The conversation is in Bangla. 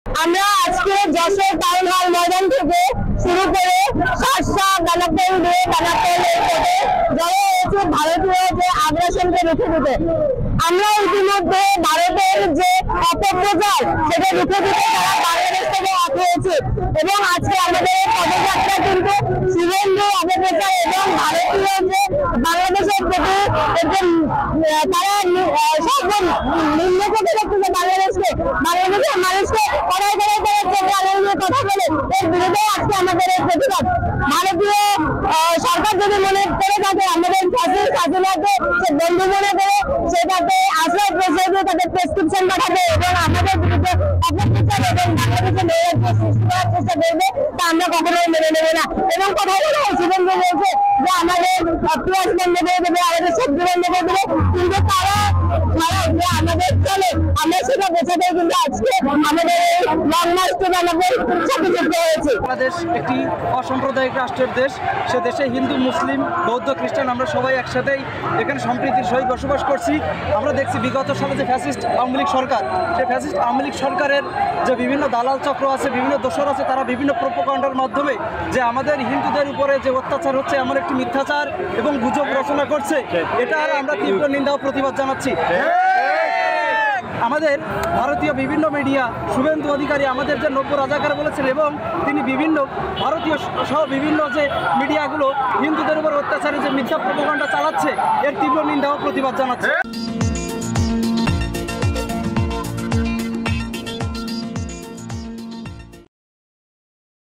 আমরা আজকে যশোর টাউন হল ময়দান থেকে শুরু করে শার্শা গানাপোল দিয়ে গানাপোল জড়ো হয়েছে ভারতীয় যে আগ্রাসনকে রুখে দিতে। আমরা ইতিমধ্যে ভারতের যে অপপ্রচার সেটা রুখে দিতে তারা বাংলাদেশ থেকে এক হয়েছে এবং আজকে আমাদের পদযাত্রা কিন্তু শুভেন্দু অপপ্রচার এবং ভারতীয় যে বাংলাদেশের প্রতি তারা নিম্ন চোখে দেখতেছে বাংলাদেশের মানুষকে কড়াই কথা বলে এর বিরুদ্ধে আজকে আমাদের এই প্রতিবাদ। ভারতীয় সরকার যদি মনে করে থাকে আমাদের স্বাধীনতাকে সে বন্ধু মনে করে সেটাকে আশ্রয় প্রশ্রয় দিয়ে তাদের প্রেসক্রিপশন পাঠাবে এবং আমাদের বিরুদ্ধে অপপ্রচার এবং বাংলাদেশে মেয়েদের সৃষ্টি করার চেষ্টা করবে তা আমরা কখনোই মেনে নেব না। এবং কথা বলে শুভেন্দু বলছে যে আমাদের পেঁয়াজ বন্ধ করে দেবে, আমাদের সবজি বন্ধ করে দেবে, কিন্তু তারা যে আমাদের চলে আমরা সেটা বোঝাতে কিন্তু আজকে আমাদের এই লং মার্চ থেকে আমাদের সাথে হয়েছে। বাংলাদেশ একটি অসাম্প্রদায়িক রাষ্ট্রের দেশ। সে দেশে হিন্দু, মুসলিম, বৌদ্ধ, খ্রিস্টান আমরা সবাই একসাথেই এখানে সম্প্রীতির সহিত বসবাস করছি। আমরা দেখছি বিগত সালে যে ফ্যাসিস্ট আওয়ামী লীগ সরকার, সেই ফ্যাসিস্ট আওয়ামী লীগ সরকারের যে বিভিন্ন দালাল চক্র আছে, বিভিন্ন দোসর আছে, তারা বিভিন্ন প্রোপাগান্ডার মাধ্যমে যে আমাদের হিন্দুদের উপরে যে অত্যাচার হচ্ছে এমন একটি মিথ্যাচার এবং গুজব রচনা করছে, এটার আমরা তীব্র নিন্দা ও প্রতিবাদ জানাচ্ছি। আমাদের ভারতীয় বিভিন্ন মিডিয়া শুভেন্দু অধিকারী আমাদের যে নব্য রাজাকার বলেছেন এবং তিনি বিভিন্ন ভারতীয় সহ বিভিন্ন যে মিডিয়াগুলো হিন্দুদের উপর অত্যাচারে যে মিথ্যা প্রোপাগান্ডা চালাচ্ছে এর তীব্র নিন্দা ও প্রতিবাদ জানাচ্ছে।